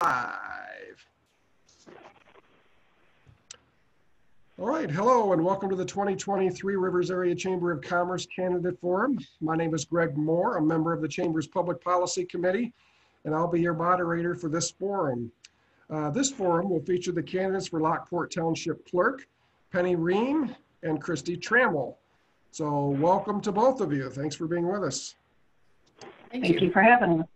Live. All right, hello and welcome to the 2023 Rivers Area Chamber of Commerce Candidate Forum. My name is Greg Moore, a member of the Chamber's Public Policy Committee, and I'll be your moderator for this forum. This forum will feature the candidates for Lockport Township Clerk, Penny Ream and Christy Trammell. So welcome to both of you. Thanks for being with us. Thank you for having us.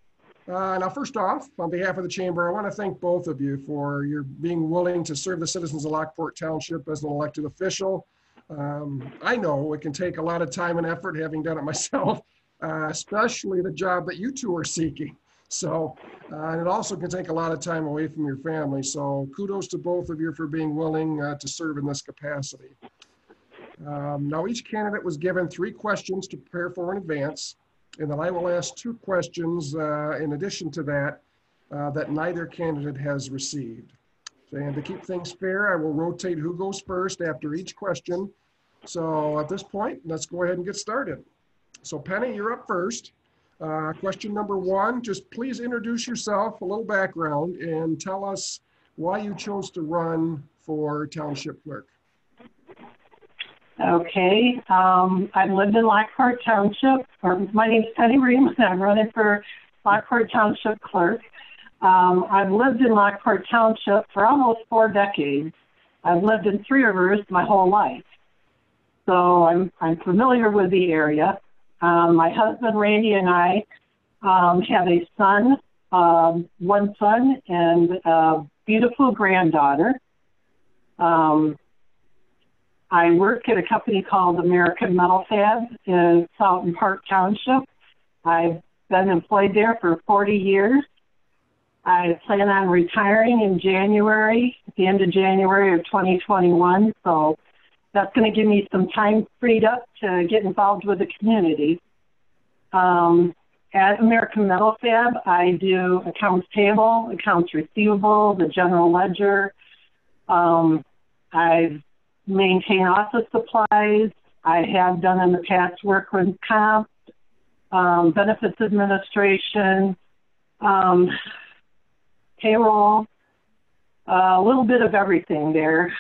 Now, first off, on behalf of the Chamber, I want to thank both of you for your being willing to serve the citizens of Lockport Township as an elected official. I know it can take a lot of time and effort, having done it myself, especially the job that you two are seeking. So, and it also can take a lot of time away from your family. So kudos to both of you for being willing to serve in this capacity. Now, each candidate was given 3 questions to prepare for in advance. And then I will ask 2 questions in addition to that, that neither candidate has received. And to keep things fair, I will rotate who goes first after each question. So at this point, let's go ahead and get started. So Penny, you're up first. Question number 1, just please introduce yourself, a little background, and tell us why you chose to run for Township Clerk. Okay, I've lived in Lockport Township, or my name's Penny Ream, and I'm running for Lockport Township Clerk. I've lived in Lockport Township for almost 4 decades. I've lived in Three Rivers my whole life, so I'm familiar with the area. My husband Randy and I have a son, 1 son, and a beautiful granddaughter. I work at a company called American Metal Fab in Fountain Park Township. I've been employed there for 40 years. I plan on retiring in January, at the end of January of 2021. So that's going to give me some time freed up to get involved with the community. At American Metal Fab, I do accounts payable, accounts receivable, the general ledger. I've maintain office supplies. I have done in the past work with comp, benefits administration, payroll, a little bit of everything there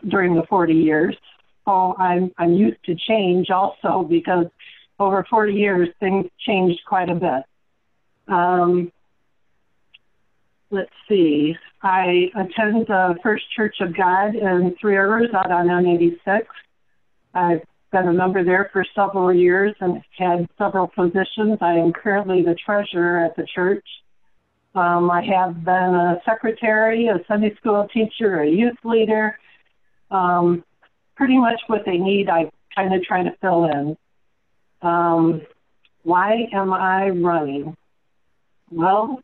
during the 40 years. So I'm used to change also because over 40 years things changed quite a bit. Let's see. I attend the First Church of God in Three Rivers out on M86. I've been a member there for several years and had several positions. I am currently the treasurer at the church. I have been a secretary, a Sunday school teacher, a youth leader. Pretty much what they need, I kind of try to fill in. Why am I running? Well,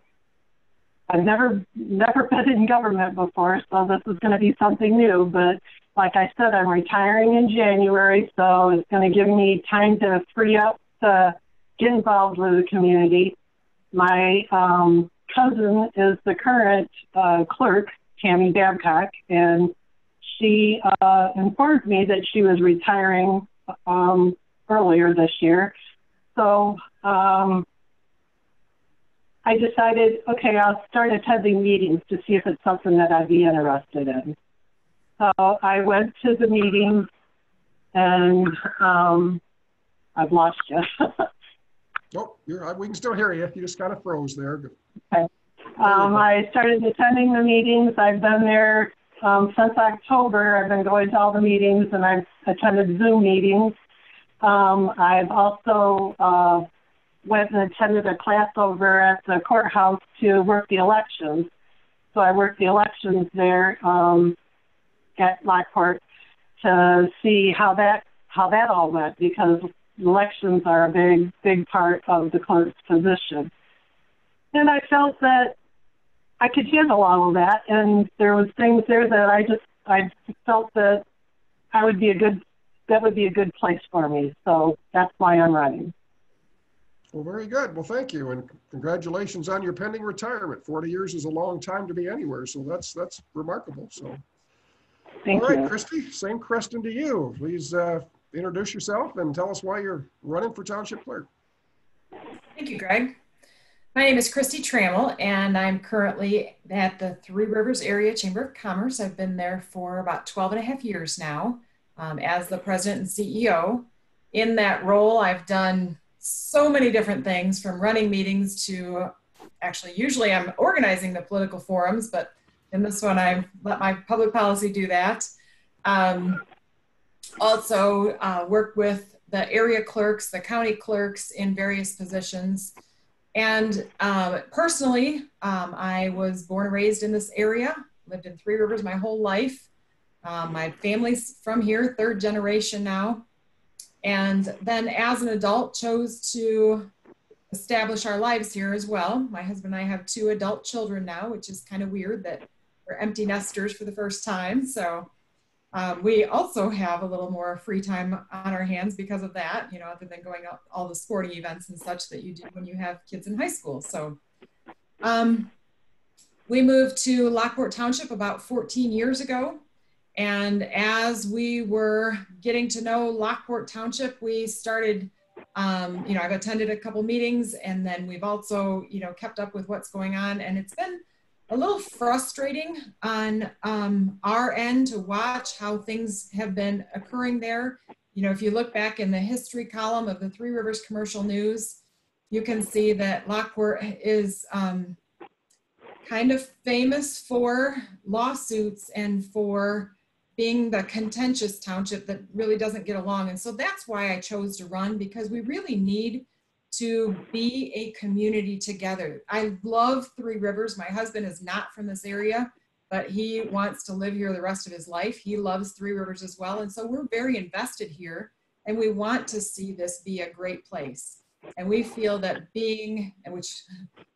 I've never been in government before, so this is going to be something new. But like I said, I'm retiring in January, so it's going to give me time to free up to get involved with the community. My cousin is the current clerk, Tammy Babcock, and she informed me that she was retiring earlier this year. So I decided, okay, I'll start attending meetings to see if it's something that I'd be interested in. So I went to the meetings, and I've lost you. Oh, we can still hear you. You just kind of froze there. Okay. I started attending the meetings. I've been there since October. I've been going to all the meetings, and I've attended Zoom meetings. I've also went and attended a class over at the courthouse to work the elections. So I worked the elections there at Lockport to see how that all went, because elections are a big part of the clerk's position. And I felt that I could handle all of that, and there was things there that I felt that that would be a good place for me. So that's why I'm running. Well, very good. Well, thank you, and congratulations on your pending retirement. 40 years is a long time to be anywhere, so that's remarkable. So, Thank you. All right, Christy, same question to you. Please introduce yourself and tell us why you're running for Township Clerk. Thank you, Greg. My name is Christy Trammell, and I'm currently at the Three Rivers Area Chamber of Commerce. I've been there for about 12 and a half years now as the president and CEO. In that role, I've done so many different things, from running meetings to usually I'm organizing the political forums, but in this one, I've let my public policy do that. Also work with the area clerks, the county clerks in various positions. And personally, I was born and raised in this area, lived in Three Rivers my whole life. My family's from here, third generation now. And then as an adult, chose to establish our lives here as well. My husband and I have 2 adult children now, which is kind of weird that we're empty nesters for the first time. So we also have a little more free time on our hands because of that, you know, other than going out all the sporting events and such that you do when you have kids in high school. So we moved to Lockport Township about 14 years ago. And as we were getting to know Lockport Township, we started, I've attended a couple meetings, and then we've also, kept up with what's going on. And it's been a little frustrating on our end to watch how things have been occurring there. If you look back in the history column of the Three Rivers Commercial News, you can see that Lockport is kind of famous for lawsuits and for being the contentious township that really doesn't get along. And so that's why I chose to run, because we really need to be a community together. I love Three Rivers. My husband is not from this area, but he wants to live here the rest of his life. He loves Three Rivers as well. And so we're very invested here, and we want to see this be a great place. And we feel that which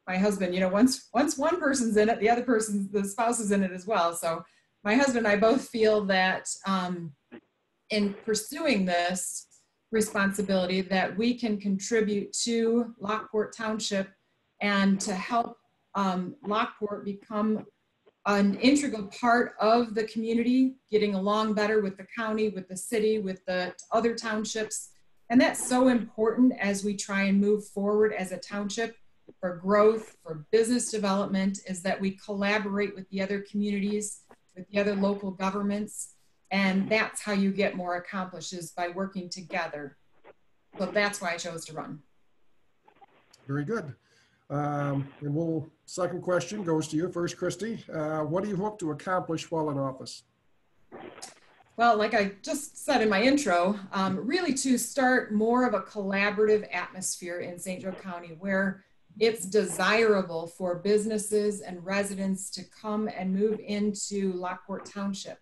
my husband, once one person's in it, the spouse is in it as well. So my husband and I both feel that in pursuing this responsibility, that we can contribute to Lockport Township and to help Lockport become an integral part of the community, getting along better with the county, with the city, with the other townships. And that's so important as we try and move forward as a township for growth, for business development, is that we collaborate with the other communities, with the other local governments. And that's how you get more accomplished, is by working together. So that's why I chose to run. Very good. Second question goes to you first, Christy. What do you hope to accomplish while in office? Well, like I just said in my intro, really to start more of a collaborative atmosphere in St. Joe County, where it's desirable for businesses and residents to come and move into Lockport Township.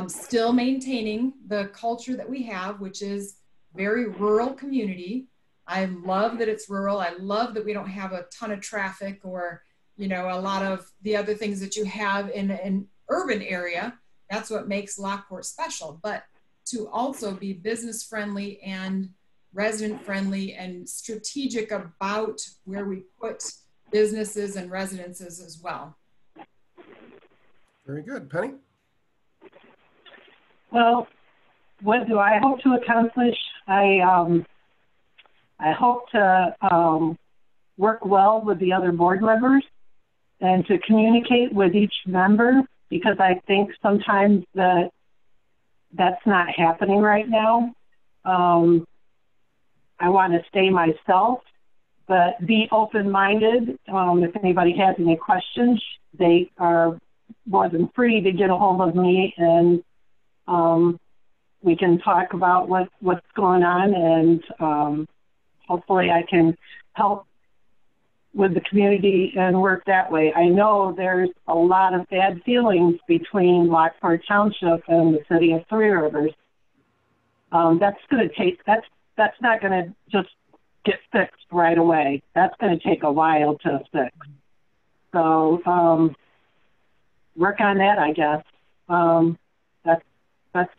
Still maintaining the culture that we have, which is very rural community. I love that it's rural. I love that we don't have a ton of traffic or, a lot of the other things that you have in an urban area. That's what makes Lockport special. But to also be business friendly and resident friendly and strategic about where we put businesses and residences as well. Very good. Penny? Well, what do I hope to accomplish? I hope to work well with the other board members and to communicate with each member, because I think sometimes that's not happening right now. I want to stay myself, but be open-minded. If anybody has any questions, they are more than free to get a hold of me, and we can talk about what's going on, and hopefully I can help with the community and work that way. I know there's a lot of bad feelings between Lockport Township and the city of Three Rivers. That's not going to just get fixed right away. That's going to take a while to fix. So work on that, I guess. That's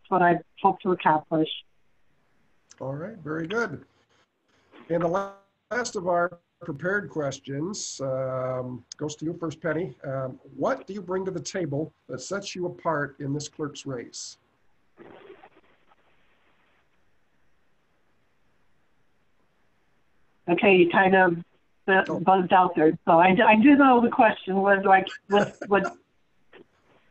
what I hope to accomplish. All right, very good. And the last of our prepared questions goes to you first, Penny. What do you bring to the table that sets you apart in this clerk's race? Okay, you kind of that buzzed out there. So I do know the question was like,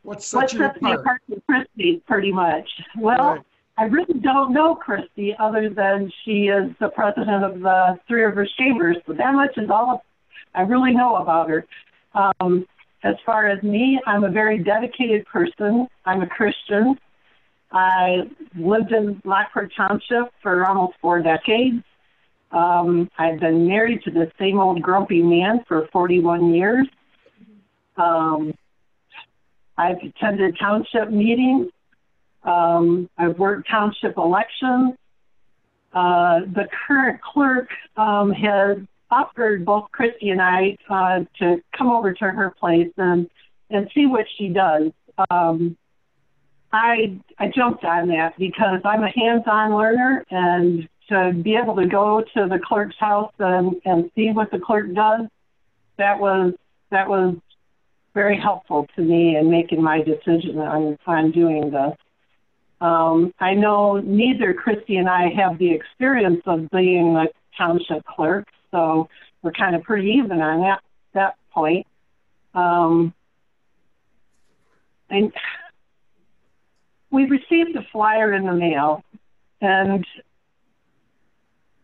What sets you me apart? apart from Christy, pretty much. Well, Right. I really don't know Christy other than she is the president of the Three Rivers Chambers. So that much is all I really know about her. As far as me, I'm a very dedicated person. I'm a Christian. I lived in Lockport Township for almost 4 decades. I've been married to the same old grumpy man for 41 years. I've attended township meetings. I've worked township elections. The current clerk has offered both Christy and I to come over to her place and see what she does. I jumped on that because I'm a hands-on learner, and to be able to go to the clerk's house and see what the clerk does, that was very helpful to me in making my decision on doing this. I know neither Christy and I have the experience of being a township clerk, so we're kind of pretty even on that point. And we received a flyer in the mail, and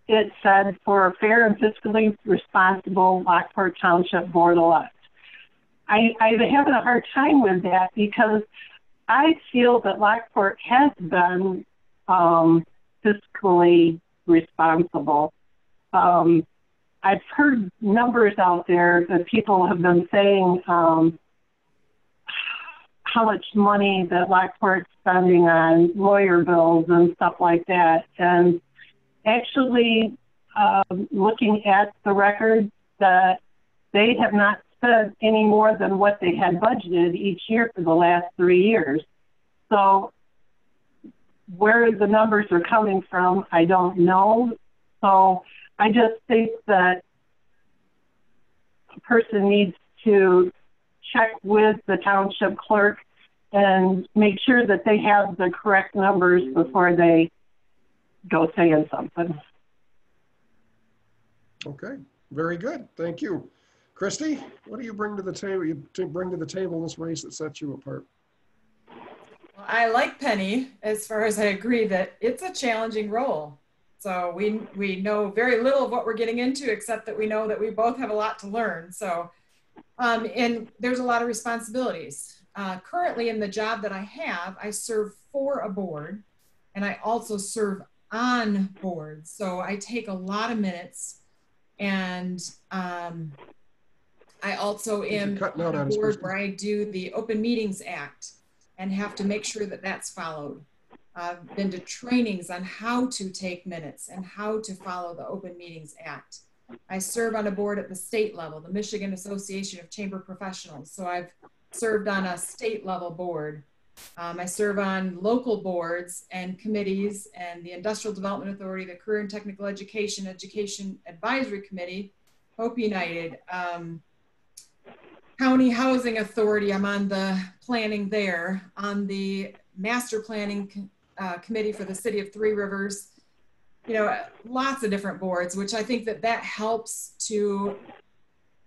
it said, for a fair and fiscally responsible Lockport Township Board elect. I'm having a hard time with that because I feel that Lockport has been fiscally responsible. I've heard numbers out there that people have been saying how much money that Lockport's spending on lawyer bills and stuff like that. And actually, looking at the record, that they have not spent any more than what they had budgeted each year for the last 3 years. So where the numbers are coming from, I don't know. So I just think that a person needs to check with the township clerk and make sure that they have the correct numbers before they go saying something. Okay, very good. Thank you. Christy, what do you bring to the table? In this race that sets you apart? Well, I like Penny as far as I agree that it's a challenging role. So we know very little of what we're getting into, except that we know that we both have a lot to learn. So, and there's a lot of responsibilities. Currently in the job that I have, I serve for a board, and I also serve on boards. So I take a lot of minutes, and I also am on a board where I do the Open Meetings Act and have to make sure that that's followed. I've been to trainings on how to take minutes and how to follow the Open Meetings Act. I serve on a board at the state level, the Michigan Association of Chamber Professionals. So I've served on a state level board. I serve on local boards and committees and the Industrial Development Authority, the Career and Technical Education Advisory Committee, Hope United, County Housing Authority. I'm on the planning there, on the Master Planning Committee for the City of Three Rivers. You know, lots of different boards, which I think that helps to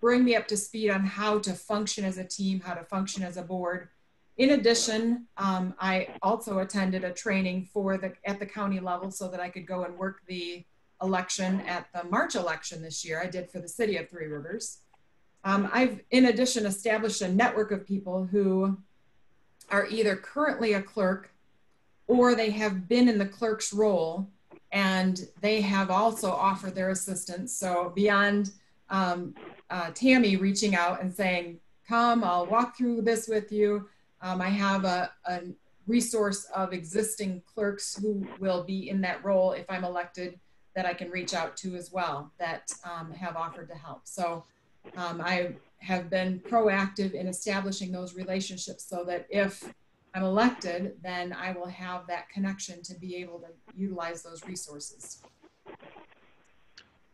bring me up to speed on how to function as a team, how to function as a board. In addition, I also attended a training at the county level so that I could go and work the election at the March election this year. I did for the City of Three Rivers. I've, in addition, established a network of people who are either currently a clerk or they have been in the clerk's role, and they have also offered their assistance. So beyond Tammy reaching out and saying, come, I'll walk through this with you. I have a resource of existing clerks who will be in that role if I'm elected that I can reach out to as well, that have offered to help. So I have been proactive in establishing those relationships so that if I'm elected, then I will have that connection to be able to utilize those resources.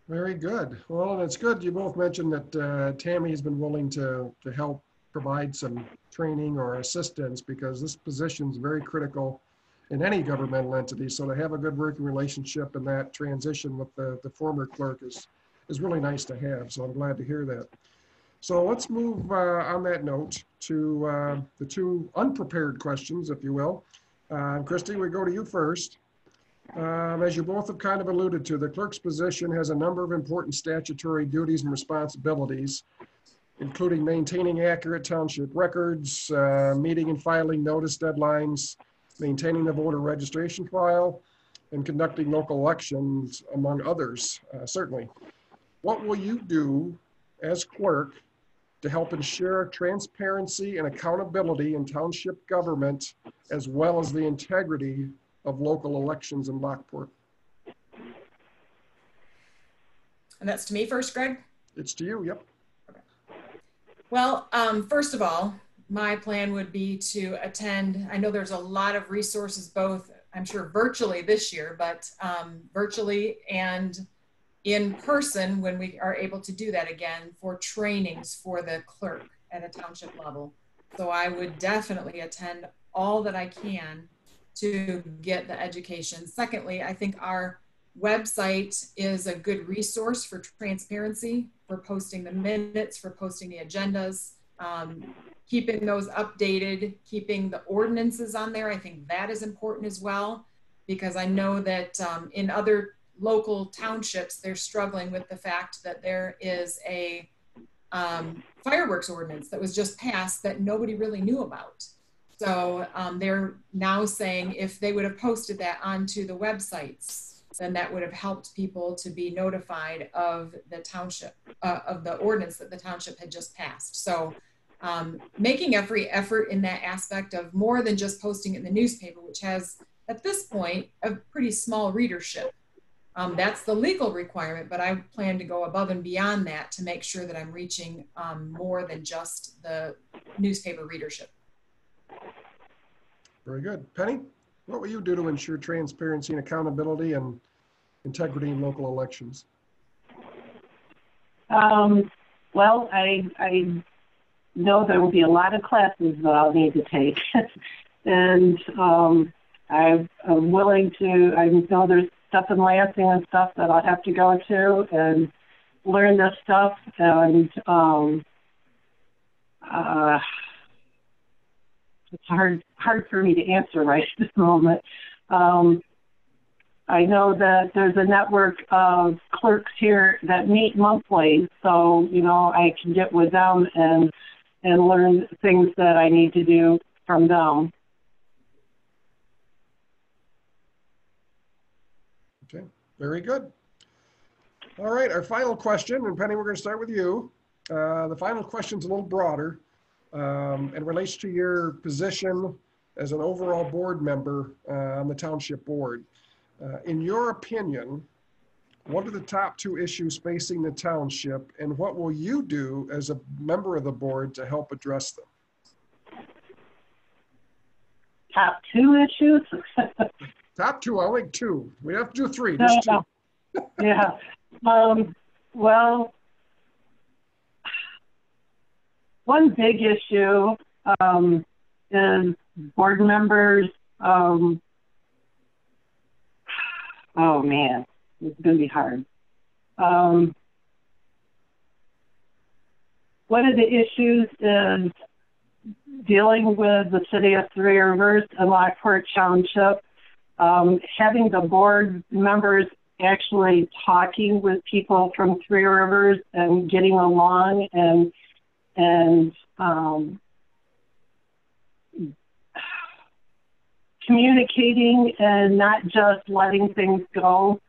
Very good. Well, it's good. You both mentioned that Tammy has been willing to help provide some training or assistance, because this position is very critical in any governmental entity. So to have a good working relationship and that transition with the former clerk is is really nice to have. So I'm glad to hear that. So let's move on that note to the two unprepared questions, if you will. Christy, we go to you first. As you both have kind of alluded to, the clerk's position has a number of important statutory duties and responsibilities, including maintaining accurate township records, meeting and filing notice deadlines, maintaining the voter registration file, and conducting local elections, among others, certainly. What will you do as clerk to help ensure transparency and accountability in township government, as well as the integrity of local elections in Lockport? And that's to me first, Greg? It's to you, yep. Okay. Well, first of all, my plan would be to attend. I know there's a lot of resources, both, I'm sure, virtually this year, but virtually and in person when we are able to do that again, for trainings for the clerk at a township level. So I would definitely attend all that I can to get the education. Secondly, I think our website is a good resource for transparency, for posting the minutes, for posting the agendas, keeping those updated, keeping the ordinances on there. I think that is important as well, because I know that in other local townships, they're struggling with the fact that there is a fireworks ordinance that was just passed that nobody really knew about. So they're now saying if they would have posted that onto the websites, then that would have helped people to be notified of the township, of the ordinance that the township had just passed. So making every effort in that aspect of more than just posting it in the newspaper, which has at this point a pretty small readership. That's the legal requirement, but I plan to go above and beyond that to make sure that I'm reaching more than just the newspaper readership. Very good. Penny, what will you do to ensure transparency and accountability and integrity in local elections? Well, I know there will be a lot of classes that I'll need to take. And I'm willing to, I know there's stuff in Lansing and stuff that I'll have to go to and learn this stuff. And it's hard for me to answer right at this moment. I know that there's a network of clerks here that meet monthly, so I can get with them and learn things that I need to do from them. Okay, very good. All right, our final question, and Penny, we're going to start with you. The final question is a little broader and relates to your position as an overall board member on the township board. In your opinion, what are the top two issues facing the township, and what will you do as a member of the board to help address them? Top two issues? Top two, I like two. We have to do three, just two. Yeah. Well, one big issue is board members. Oh man, it's going to be hard. One of the issues is dealing with the city of Three Rivers and Lockport Township, having the board members actually talking with people from Three Rivers and getting along and communicating and not just letting things go.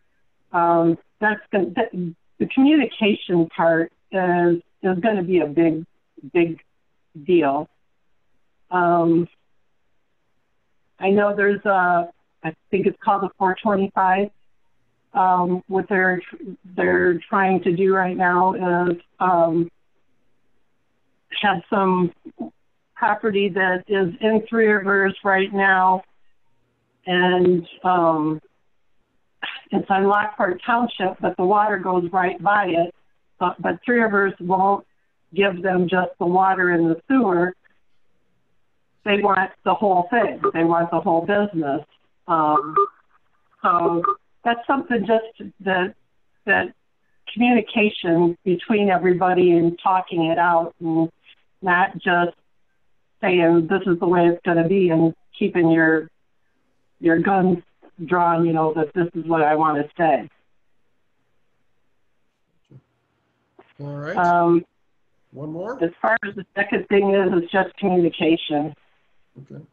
The communication part is going to be a big deal. I know there's I think it's called the 425. What they're trying to do right now is have some property that is in Three Rivers right now, and it's on Lockport Township, but the water goes right by it. But Three Rivers won't give them just the water and the sewer. They want the whole thing. They want the whole business. So that's something just that communication between everybody and talking it out, and not just saying this is the way it's going to be and keeping your guns drawn, that this is what I want to say. All right. One more? As far as the second thing is, it's just communication. Okay.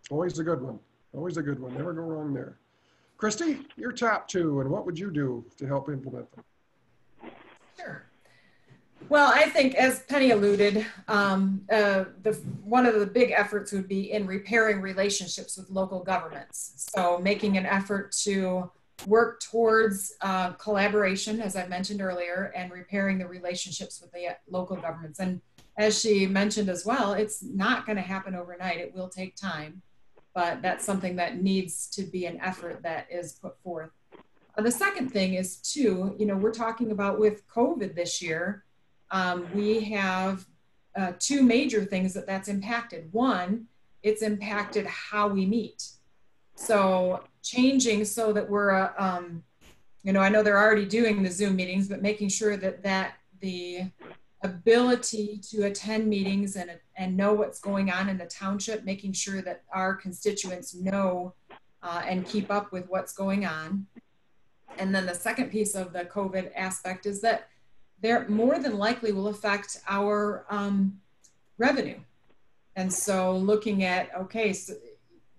Always a good one. Always a good one. Never go wrong there. Christy, your top two, and what would you do to help implement them? Sure. Well, I think, as Penny alluded, one of the big efforts would be in repairing relationships with local governments. So making an effort to work towards collaboration, as I mentioned earlier, and repairing the relationships with the local governments. And as she mentioned as well, it's not going to happen overnight. It will take time, but that's something that needs to be an effort that is put forth. The second thing is too, we're talking about with COVID this year, we have two major things that's impacted. One, it's impacted how we meet. So changing so that we're, I know they're already doing the Zoom meetings, but making sure that the ability to attend meetings and know what's going on in the township, making sure that our constituents know and keep up with what's going on. And then the second piece of the COVID aspect is that they're more than likely will affect our revenue. And so looking at, okay, so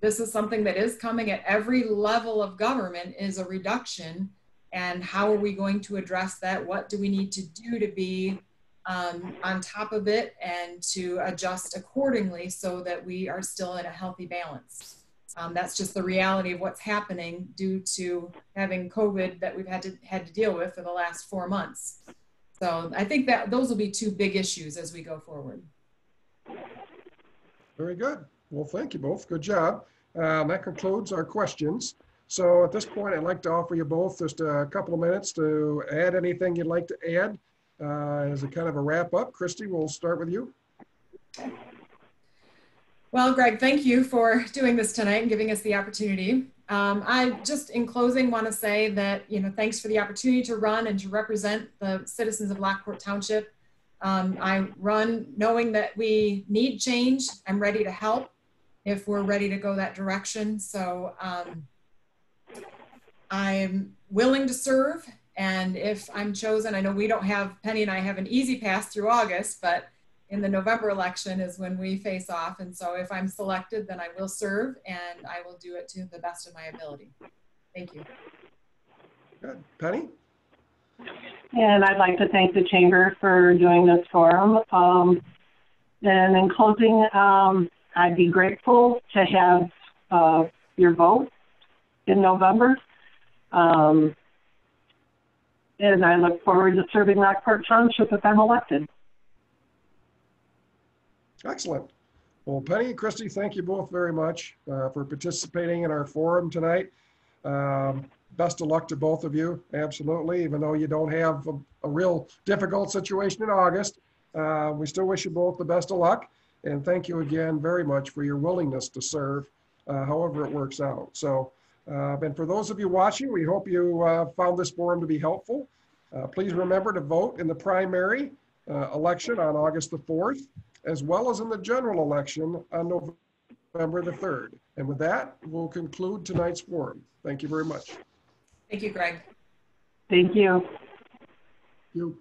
this is something that is coming at every level of government, is a reduction. And how are we going to address that? What do we need to do to be on top of it and to adjust accordingly so that we are still in a healthy balance? That's just the reality of what's happening due to having COVID that we've had to deal with for the last 4 months. So I think that those will be two big issues as we go forward. Very good. Well, thank you both. Good job. That concludes our questions. So at this point, I'd like to offer you both just a couple of minutes to add anything you'd like to add as a kind of a wrap up. Christy, we'll start with you. Well, Greg, thank you for doing this tonight and giving us the opportunity. I just, in closing, want to say that, thanks for the opportunity to run and to represent the citizens of Lockport Township. I run knowing that we need change. I'm ready to help if we're ready to go that direction. So I'm willing to serve. And if I'm chosen, I know Penny and I have an easy pass through August, but in the November election is when we face off. And so if I'm selected, then I will serve, and I will do it to the best of my ability. Thank you. Good. Penny? And I'd like to thank the Chamber for doing this forum. And in closing, I'd be grateful to have your vote in November. And I look forward to serving Lockport Township if I'm elected. Excellent. Well, Penny and Christy, thank you both very much for participating in our forum tonight. Best of luck to both of you, absolutely. Even though you don't have a real difficult situation in August, we still wish you both the best of luck. And thank you again very much for your willingness to serve, however it works out. So, and for those of you watching, we hope you found this forum to be helpful. Please remember to vote in the primary election on August the 4th, as well as in the general election on November the 3rd. And with that, we'll conclude tonight's forum. Thank you very much. Thank you, Greg. Thank you. Thank you.